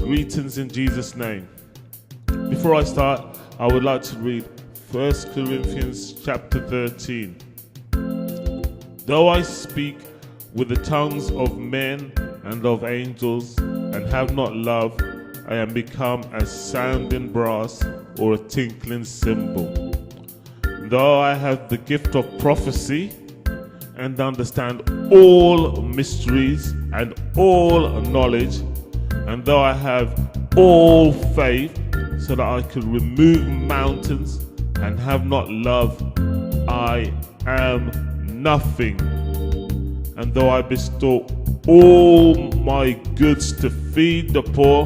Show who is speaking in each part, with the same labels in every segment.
Speaker 1: Greetings in Jesus' name. Before I start, I would like to read 1 Corinthians chapter 13. Though I speak with the tongues of men and of angels and have not love, I am become as sounding brass or a tinkling cymbal. Though I have the gift of prophecy and understand all mysteries and all knowledge, and though I have all faith so that I could remove mountains and have not love, I am nothing. And though I bestow all my goods to feed the poor,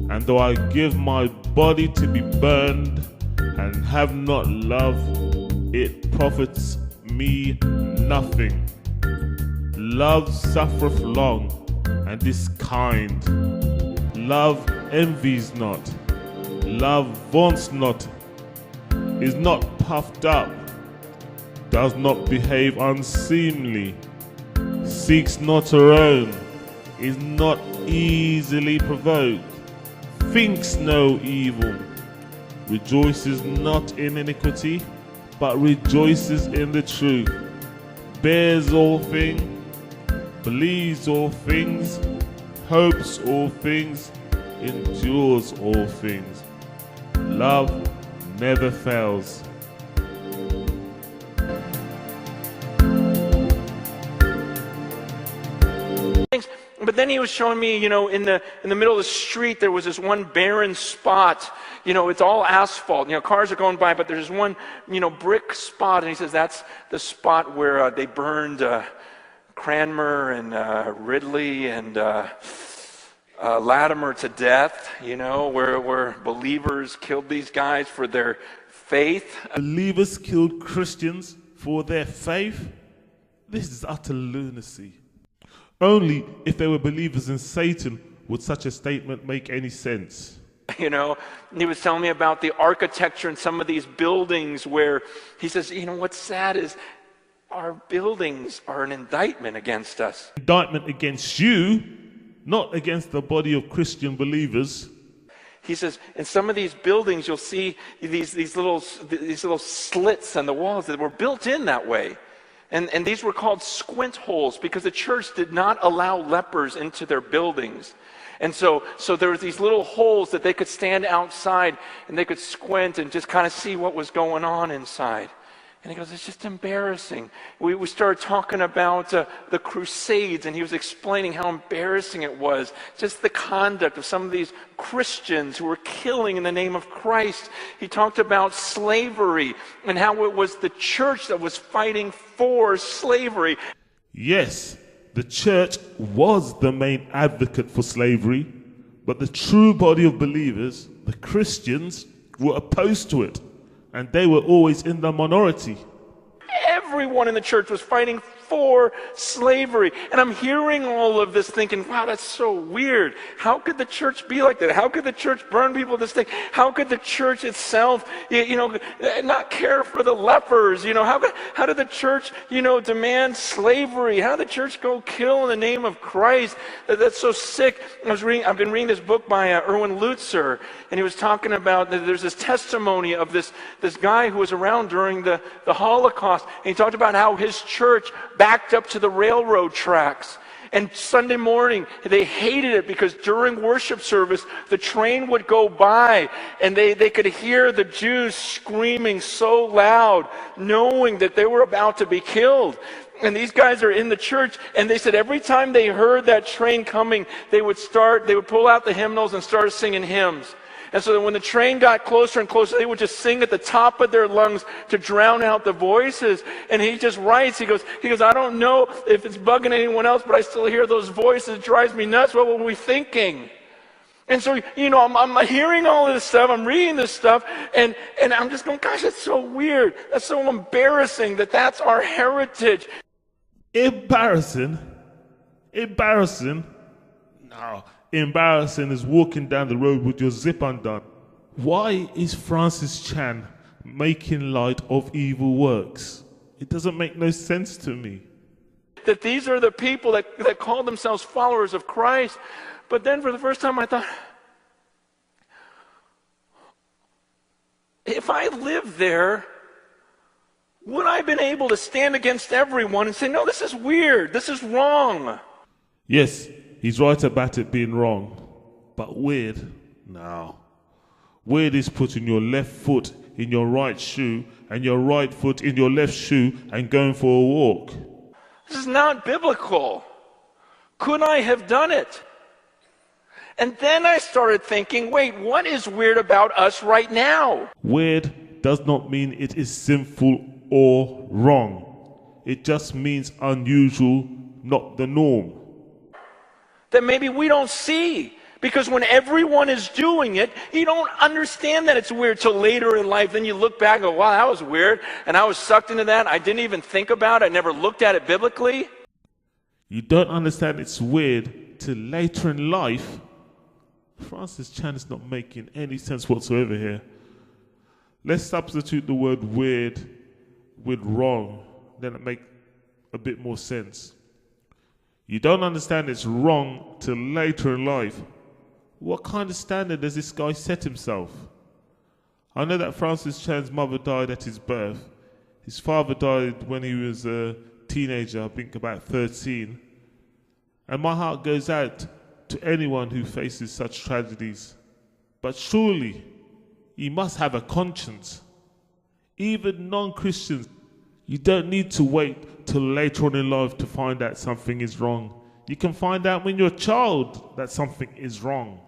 Speaker 1: and though I give my body to be burned and have not love, it profits me nothing. Love suffereth long and is kind. Love envies not. Love vaunts not, is not puffed up, does not behave unseemly, seeks not her own, is not easily provoked, thinks no evil, rejoices not in iniquity, but rejoices in the truth, bears all things, believes all things, hopes all things, endures all things. Love never fails.
Speaker 2: But then he was showing me, in the middle of the street, there was this one barren spot. It's all asphalt. Cars are going by, but there's one, brick spot. And he says that's the spot where they burned Cranmer and Ridley and Latimer to death, where believers killed these guys for their faith.
Speaker 1: Believers killed Christians for their faith? This is utter lunacy. Only if they were believers in Satan would such a statement make any sense.
Speaker 2: He was telling me about the architecture in some of these buildings where he says, what's sad is our buildings are an indictment against us.
Speaker 1: Indictment against you, not against the body of Christian believers.
Speaker 2: He says, in some of these buildings, you'll see these little slits on the walls that were built in that way. And these were called squint holes because the church did not allow lepers into their buildings. And so there were these little holes that they could stand outside and they could squint and just kind of see what was going on inside. And he goes, it's just embarrassing. We started talking about the Crusades, and he was explaining how embarrassing it was, just the conduct of some of these Christians who were killing in the name of Christ. He talked about slavery and how it was the church that was fighting for slavery.
Speaker 1: Yes, the church was the main advocate for slavery, but the true body of believers, the Christians, were opposed to it. And they were always in the minority.
Speaker 2: Everyone in the church was fighting for slavery. And I'm hearing all of this thinking, wow, that's so weird. How could the church be like that? How could the church burn people this thing? How could the church itself, not care for the lepers? How did the church, demand slavery? How did the church go kill in the name of Christ? That's so sick. I've been reading this book by Erwin Lutzer, and he was talking about, there's this testimony of this guy who was around during the Holocaust, and he talked about how his church backed up to the railroad tracks. And Sunday morning, they hated it because during worship service, the train would go by and they could hear the Jews screaming so loud, knowing that they were about to be killed. And these guys are in the church, and they said every time they heard that train coming, they would pull out the hymnals and start singing hymns. And so that when the train got closer and closer, they would just sing at the top of their lungs to drown out the voices. And he just writes, he goes, I don't know if it's bugging anyone else, but I still hear those voices. It drives me nuts. What were we thinking? And so, I'm hearing all of this stuff, I'm reading this stuff, and I'm just going, gosh, that's so weird. That's so embarrassing that that's our heritage.
Speaker 1: Embarrassing? No. Embarrassing is walking down the road with your zip undone. Why is Francis Chan making light of evil works? It doesn't make no sense to me.
Speaker 2: That these are the people that call themselves followers of Christ. But then for the first time I thought, if I lived there, would I have been able to stand against everyone and say, no, this is weird, this is wrong?
Speaker 1: Yes, he's right about it being wrong. But weird? No. Weird is putting your left foot in your right shoe and your right foot in your left shoe and going for a walk.
Speaker 2: This is not biblical. Could I have done it? And then I started thinking, wait, what is weird about us right now?
Speaker 1: Weird does not mean it is sinful or wrong. It just means unusual, not the norm.
Speaker 2: That maybe we don't see. Because when everyone is doing it, you don't understand that it's weird till later in life. Then you look back and go, wow, that was weird. And I was sucked into that. I didn't even think about it. I never looked at it biblically.
Speaker 1: You don't understand it's weird till later in life. Francis Chan is not making any sense whatsoever here. Let's substitute the word weird with wrong. Then it makes a bit more sense. You don't understand it's wrong till later in life. What kind of standard does this guy set himself? I know that Francis Chan's mother died at his birth. His father died when he was a teenager, I think about 13. And my heart goes out to anyone who faces such tragedies. But surely, he must have a conscience. Even non-Christians, you don't need to wait till later on in life to find out something is wrong. You can find out when you're a child that something is wrong.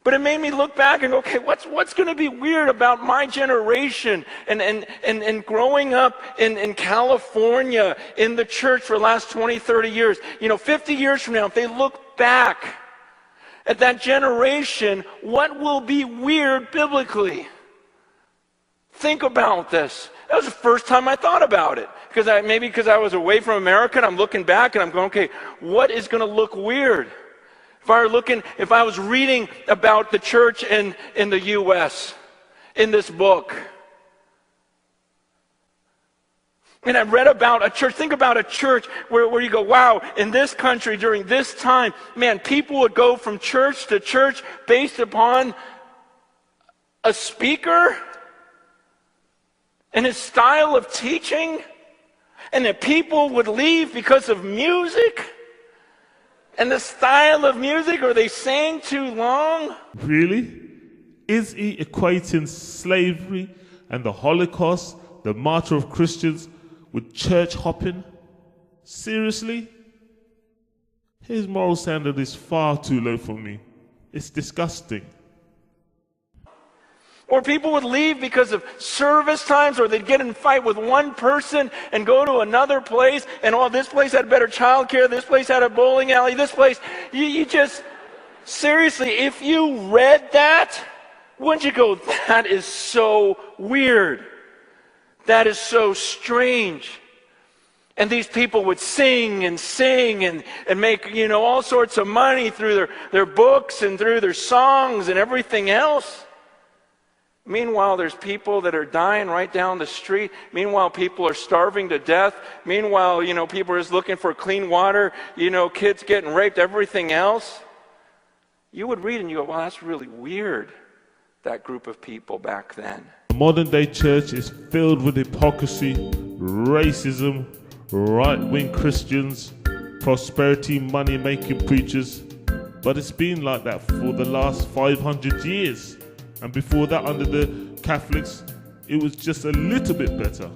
Speaker 2: But it made me look back and go, okay, what's going to be weird about my generation and growing up in California in the church for the last 20, 30 years? 50 years from now, if they look back at that generation, what will be weird biblically? Think about this. That was the first time I thought about it. Because I was away from America and I'm looking back and I'm going, okay, what is going to look weird? If I was reading about the church in the U.S. in this book, and I read about a church, think about a church where you go, wow, in this country during this time, man, people would go from church to church based upon a speaker and his style of teaching, and that people would leave because of music. And the style of music, or they sang too long?
Speaker 1: Really? Is he equating slavery and the Holocaust, the martyr of Christians, with church hopping? Seriously? His moral standard is far too low for me. It's disgusting.
Speaker 2: Or people would leave because of service times, or they'd get in a fight with one person and go to another place, and this place had better childcare, this place had a bowling alley, this place, you just, seriously, if you read that, wouldn't you go, that is so weird. That is so strange. And these people would sing and make, all sorts of money through their books and through their songs and everything else. Meanwhile, there's people that are dying right down the street. Meanwhile, people are starving to death. Meanwhile, people are just looking for clean water. Kids getting raped, everything else. You would read and you go, well, that's really weird, that group of people back then.
Speaker 1: The modern day church is filled with hypocrisy, racism, right-wing Christians, prosperity, money-making preachers. But it's been like that for the last 500 years. And before that, under the Catholics, it was just a little bit better.